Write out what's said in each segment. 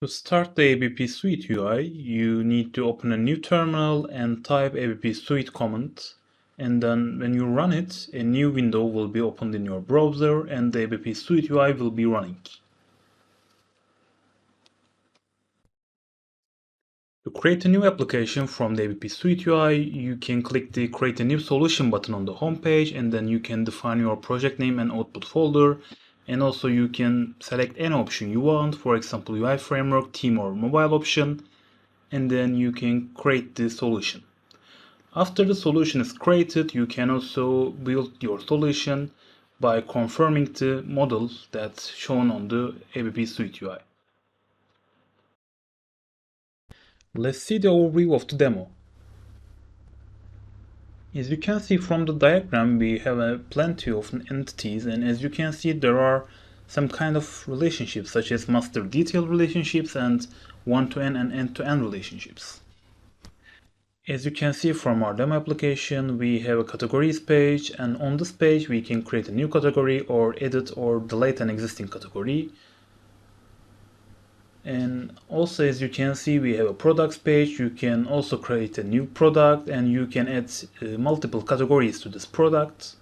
To start the ABP Suite UI, you need to open a new terminal and type ABP Suite command. And then when you run it, a new window will be opened in your browser and the ABP Suite UI will be running. To create a new application from the ABP Suite UI, you can click the Create a New Solution button on the home page, and then you can define your project name and output folder. And also you can select any option you want, for example UI framework, theme or mobile option, and then you can create the solution. After the solution is created, you can also build your solution by confirming the models that's shown on the ABP Suite UI. Let's see the overview of the demo. As you can see from the diagram, we have plenty of entities, and as you can see, there are some kind of relationships such as master detail relationships and one-to-n and end-to-end relationships. As you can see from our demo application, we have a categories page, and on this page we can create a new category or edit or delete an existing category. And also, as you can see, we have a products page. You can also create a new product and you can add multiple categories to this product.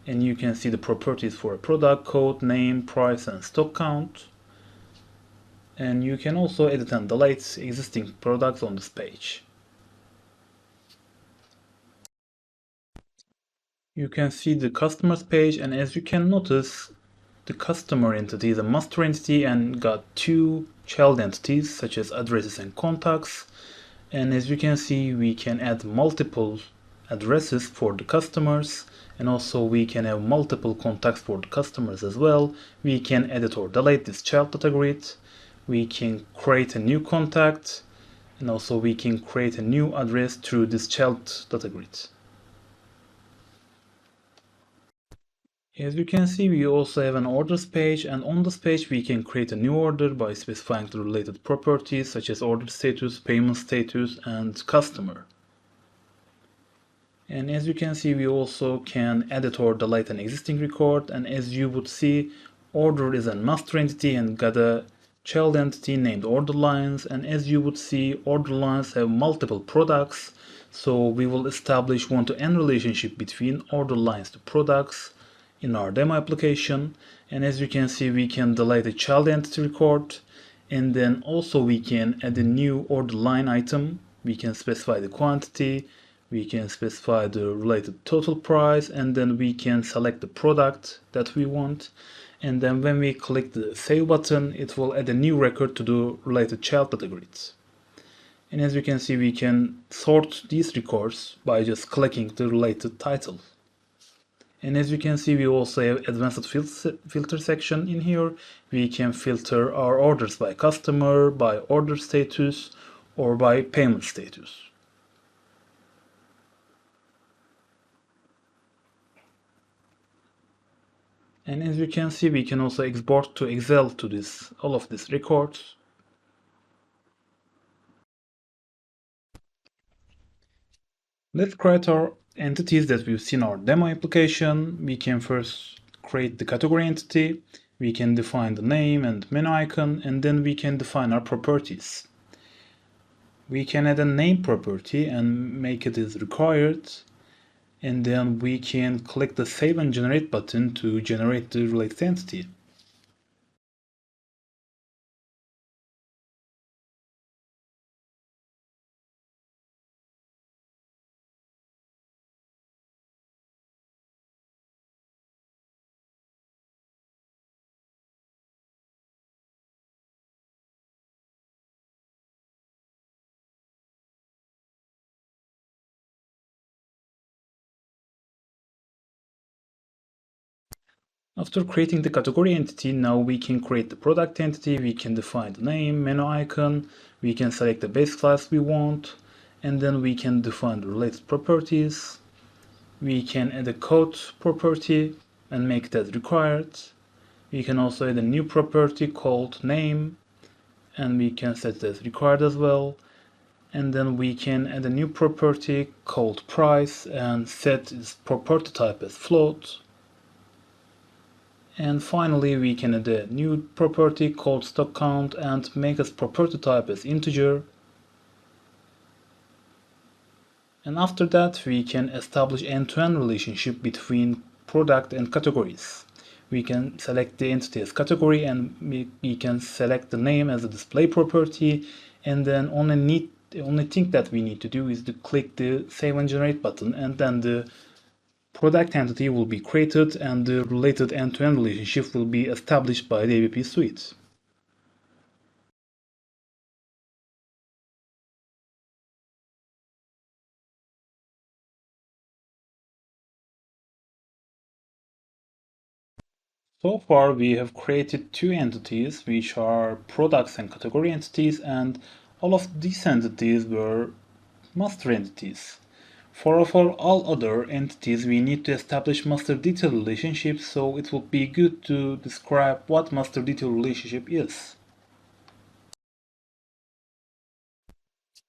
And you can see the properties for a product, code, name, price, and stock count. And you can also edit and delete existing products on this page. You can see the customers page, and as you can notice, the customer entity is a master entity and got two child entities such as addresses and contacts. And as you can see, we can add multiple addresses for the customers, and also we can have multiple contacts for the customers as well. We can edit or delete this child data grid. We can create a new contact, and also we can create a new address through this child data grid. As you can see, we also have an orders page, and on this page we can create a new order by specifying the related properties such as order status, payment status, and customer. And as you can see, we also can edit or delete an existing record, and as you would see, order is a master entity and got a child entity named order lines, and as you would see, order lines have multiple products, so we will establish one-to-n relationship between order lines to products in our demo application. And as you can see, we can delete a child entity record, and then also we can add a new order line item. We can specify the quantity, we can specify the related total price, and then we can select the product that we want. And then when we click the save button, it will add a new record to the related child categories. And as you can see, we can sort these records by just clicking the related title. And as you can see, we also have advanced filter section in here. We can filter our orders by customer, by order status, or by payment status. And as you can see, we can also export to Excel to all of these records. Let's create our entities that we've seen in our demo application. We can first create the category entity. We can define the name and menu icon, and then we can define our properties. We can add a name property and make it as required. And then we can click the Save and Generate button to generate the related entity. After creating the category entity, now we can create the product entity. We can define the name, menu icon, we can select the base class we want, and then we can define the related properties. We can add a code property and make it as required. We can also add a new property called name, and we can set it as required as well. And then we can add a new property called price and set its property type as float. And finally, we can add a new property called stock count and make its property type as integer. And after that, we can establish end-to-end relationship between product and categories. We can select the entity as category, and we can select the name as a display property, and then the only thing that we need to do is to click the save and generate button, and then the product entity will be created and the related end-to-end relationship will be established by the ABP Suite. So far, we have created two entities, which are products and category entities, and all of these entities were master entities. For all other entities, we need to establish master detail relationships, so it would be good to describe what master detail relationship is.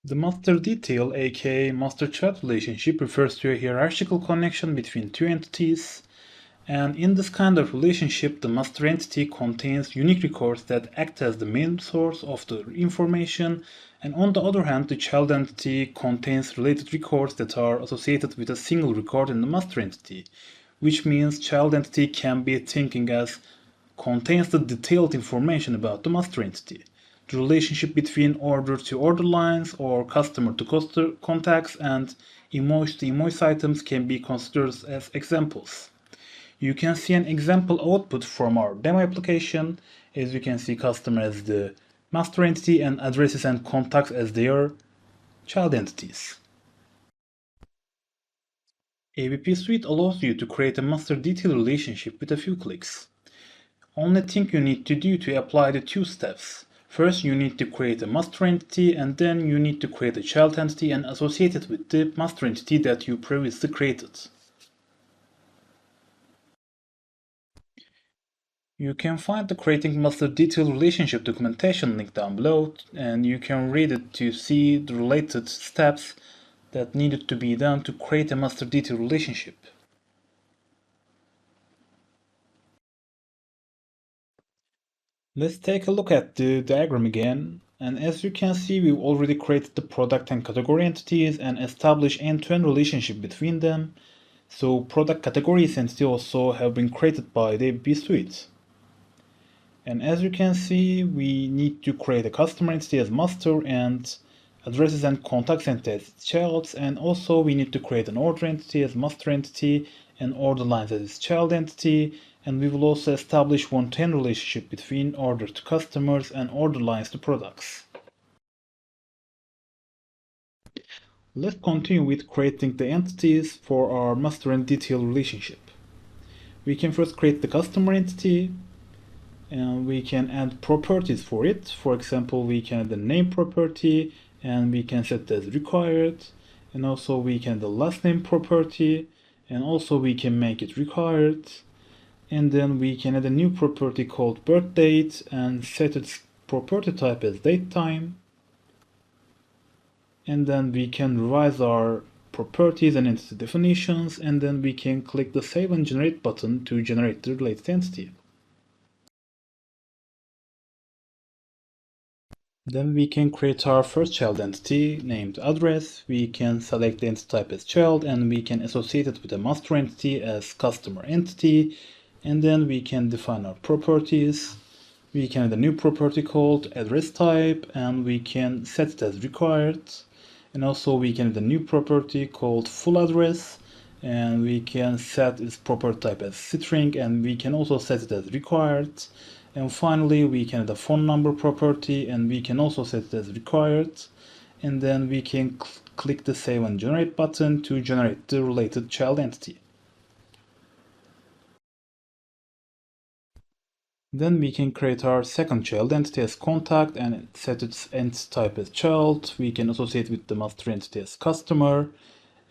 The master detail, aka master child relationship, refers to a hierarchical connection between two entities. And in this kind of relationship, the master entity contains unique records that act as the main source of the information, and on the other hand, the child entity contains related records that are associated with a single record in the master entity, which means child entity can be thinking as contains the detailed information about the master entity. The relationship between order to order lines or customer to customer contacts and invoice to invoice items can be considered as examples. You can see an example output from our demo application. As you can see, customer as the master entity and addresses and contacts as their child entities. ABP Suite allows you to create a master detail relationship with a few clicks. Only thing you need to do to apply the two steps. First, you need to create a master entity, and then you need to create a child entity and associate it with the master entity that you previously created. You can find the Creating Master Detail Relationship documentation link down below, and you can read it to see the related steps that needed to be done to create a master detail relationship. Let's take a look at the diagram again. And as you can see, we've already created the product and category entities and established end-to-end relationship between them. So product categories entity also have been created by the ABP Suite. And as you can see, we need to create a customer entity as master and addresses and contacts entity as child, and also we need to create an order entity as master entity and order lines as child entity, and we will also establish one-to-one relationship between order to customers and order lines to products. Let's continue with creating the entities for our master and detail relationship. We can first create the customer entity, and we can add properties for it. For example, we can add the name property and we can set as required, and also we can add the last name property, and also we can make it required, and then we can add a new property called birth date and set its property type as date time, and then we can revise our properties and entity definitions, and then we can click the save and generate button to generate the related entity. Then we can create our first child entity named address. We can select the entity type as child, and we can associate it with a master entity as customer entity. And then we can define our properties. We can add a new property called address type, and we can set it as required. And also we can add a new property called full address, and we can set its property type as string, and we can also set it as required. And finally, we can add a phone number property, and we can also set it as required. And then we can click the save and generate button to generate the related child entity. Then we can create our second child entity as contact and set its entity type as child. We can associate with the master entity as customer.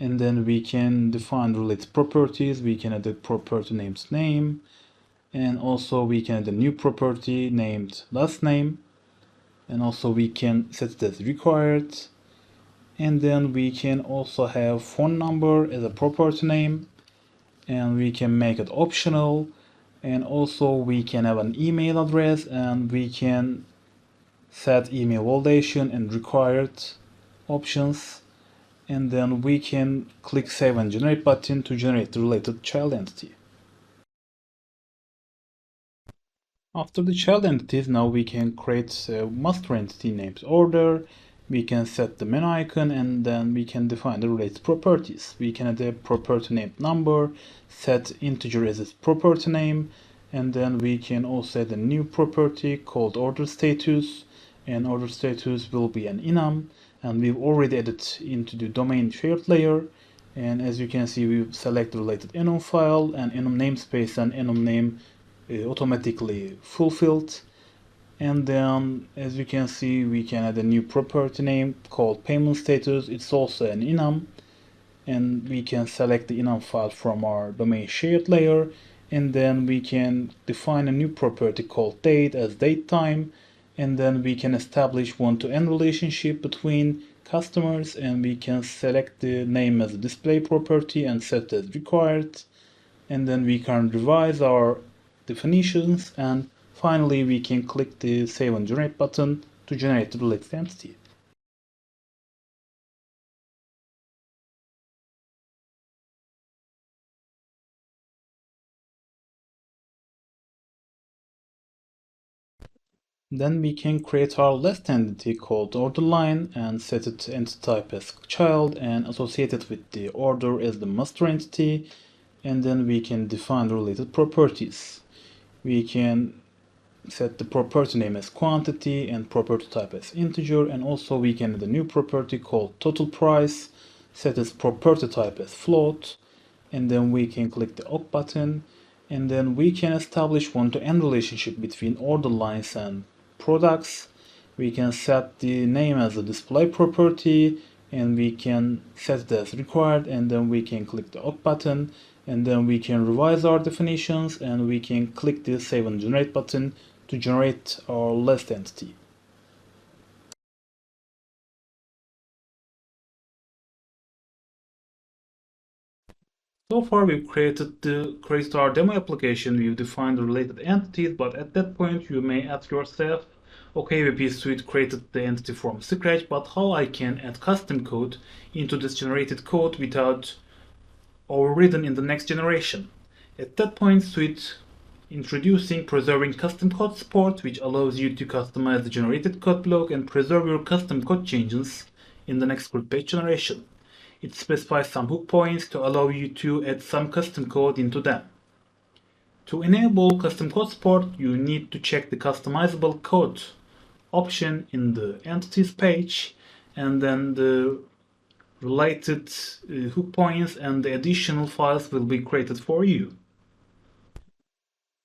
And then we can define related properties. We can add the property named name. And also we can add a new property named last name, and also we can set it as required, and then we can also have phone number as a property name, and we can make it optional, And also we can have an email address, and we can set email validation and required options. And then we can click Save and Generate button to generate the related child entity. After the child entities, now we can create a master entity named order. We can set the menu icon, and then we can define the related properties. We can add a property named number, set integer as its property name, and then we can also add a new property called order status, and order status will be an enum, and we've already added into the domain shared layer. And as you can see, we select the related enum file, and enum namespace and enum name automatically fulfilled. And then as you can see, we can add a new property name called payment status. It's also an enum, and we can select the enum file from our domain shared layer, and then we can define a new property called date as date time, and then we can establish one-to-end relationship between customers, and we can select the name as a display property and set as required, and then we can revise our definitions, and finally we can click the Save and Generate button to generate the related entity. Then we can create our last entity called order line and set its entity type as child and associate it with the order as the master entity, and then we can define the related properties. We can set the property name as quantity and property type as integer, and also we can add a new property called total price, set its property type as float, and then we can click the OK button, and then we can establish one-to-end relationship between order lines and products. We can set the name as a display property, and we can set it as required, and then we can click the OK button, and then we can revise our definitions, and we can click the Save and Generate button to generate our last entity. So far we've created our demo application, we've defined the related entities, but at that point you may ask yourself, okay, ABP Suite created the entity from scratch, but how I can add custom code into this generated code without overridden in the next generation? At that point, Suite introducing preserving custom code support, which allows you to customize the generated code block and preserve your custom code changes in the next script page generation. It specifies some hook points to allow you to add some custom code into them. To enable custom code support, you need to check the customizable code option in the entities page, and then the related hook points and the additional files will be created for you.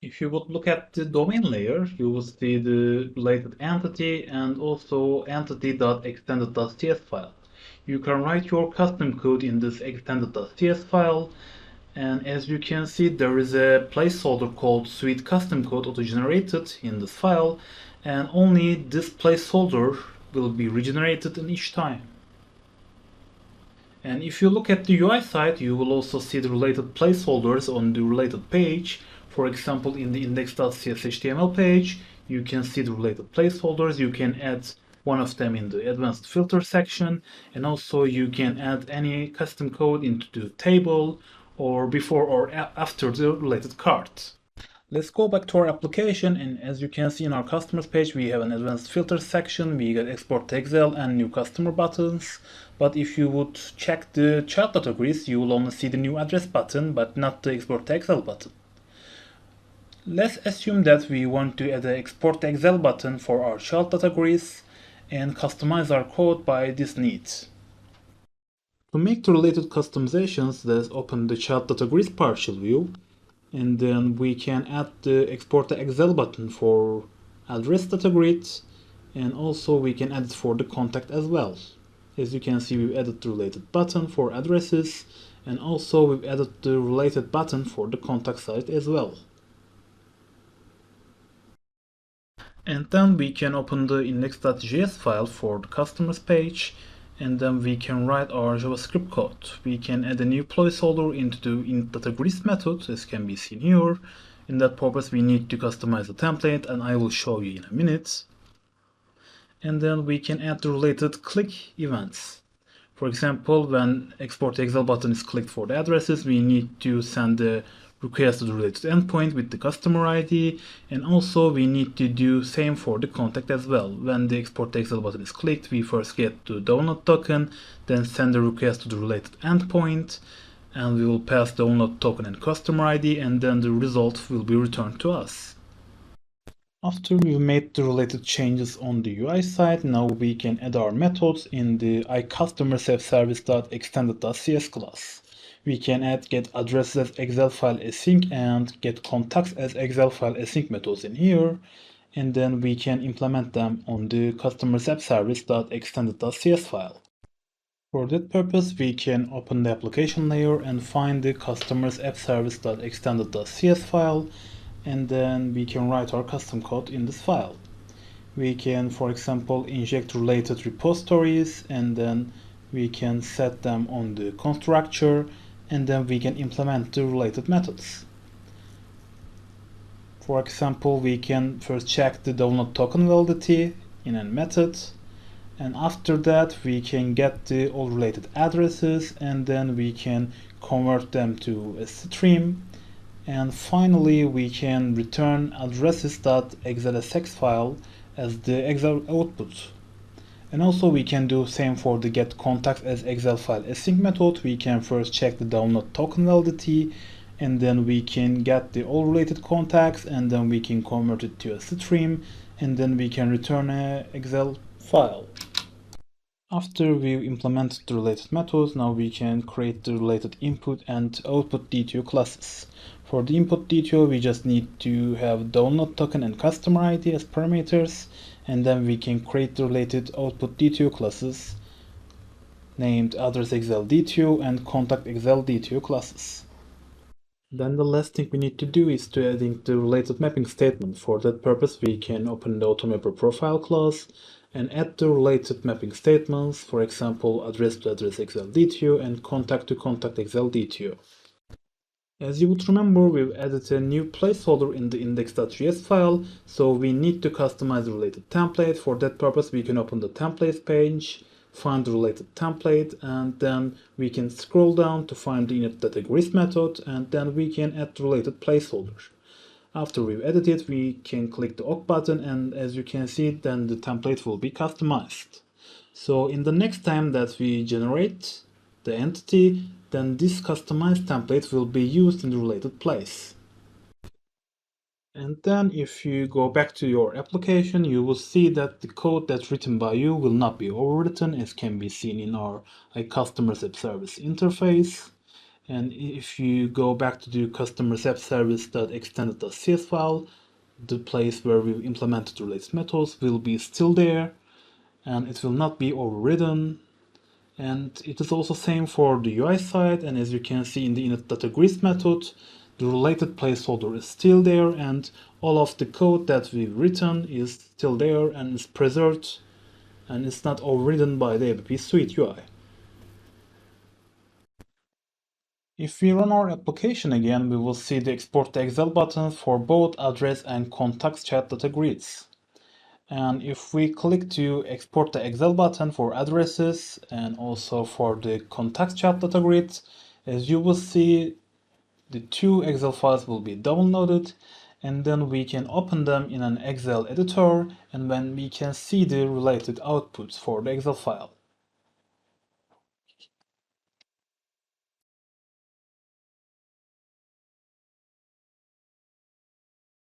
If you would look at the domain layer, you will see the related entity and also entity.extended.cs file. You can write your custom code in this extended.cs file, and as you can see, there is a placeholder called Suite Custom Code auto-generated in this file, and only this placeholder will be regenerated in each time. And if you look at the UI side, you will also see the related placeholders on the related page. For example, in the index.cs HTML page, you can see the related placeholders. You can add one of them in the advanced filter section, and also you can add any custom code into the table or before or after the related card. Let's go back to our application, and as you can see in our customers page, we have an advanced filter section, we got export to Excel and new customer buttons. But if you would check the child categories, you will only see the new address button, but not the export to Excel button. Let's assume that we want to add an export to Excel button for our child categories and customize our code by this need. To make the related customizations, let's open the child categories partial view, and then we can add the export to Excel button for address data grid, and also we can add it for the contact as well. As you can see, we've added the related button for addresses, and also we've added the related button for the contact side as well. And then we can open the index.js file for the customers page, and then we can write our JavaScript code. We can add a new placeholder into the inDataGrid method, as can be seen here. In that purpose, we need to customize the template, and I will show you in a minute. And then we can add the related click events. For example, when export to Excel button is clicked for the addresses, we need to send the request to the related endpoint with the customer ID, and also we need to do same for the contact as well. When the export to Excel button is clicked, we first get the download token, then send the request to the related endpoint, and we will pass the download token and customer ID, and then the result will be returned to us. After we've made the related changes on the UI side, now we can add our methods in the iCustomerSavService.extended.cs class. We can add get addresses as Excel file async and get contacts as Excel file async methods in here, and then we can implement them on the customerSavService.extended.cs file. For that purpose, we can open the application layer and find the customersappservice.extended.cs file, and then we can write our custom code in this file. We can, for example, inject related repositories, and then we can set them on the constructor, and then we can implement the related methods. For example, we can first check the download token validity in a method, and after that we can get the all related addresses, and then we can convert them to a stream. And finally, we can return addresses.exlsx file as the Excel output. And also we can do same for the get contacts as Excel file async method. We can first check the download token validity, and then we can get the all related contacts, and then we can convert it to a stream, and then we can return an Excel file. After we implement the related methods, now we can create the related input and output DTO classes. For the input DTO, we just need to have download token and customer ID as parameters, and then we can create the related output DTO classes named address Excel DTO and contact Excel DTO classes. Then the last thing we need to do is to adding the related mapping statement. For that purpose, we can open the AutoMapper profile class and add the related mapping statements, for example, address to address Excel DTO and contact to contact Excel DTO. As you would remember, we've added a new placeholder in the index.js file, so we need to customize the related template. For that purpose, we can open the templates page, find the related template, and then we can scroll down to find the init.agrees method, and then we can add the related placeholder. After we've added it, we can click the OK button, and as you can see, then the template will be customized. So in the next time that we generate the entity, then this customized template will be used in the related place. And then if you go back to your application, you will see that the code that's written by you will not be overwritten, as can be seen in our customers app service interface. And if you go back to the customers app service.extended.cs file, the place where we've implemented the related methods will be still there, and it will not be overridden. And it is also same for the UI side, and as you can see in the init.agrees method, the related placeholder is still there, and all of the code that we've written is still there and is preserved, and it's not overridden by the ABP Suite UI. If we run our application again, we will see the export to Excel button for both address and contacts chat.agrees. And if we click to export the Excel button for addresses and also for the contacts chat.agrees, as you will see, the two Excel files will be downloaded, and then we can open them in an Excel editor, and then we can see the related outputs for the Excel file.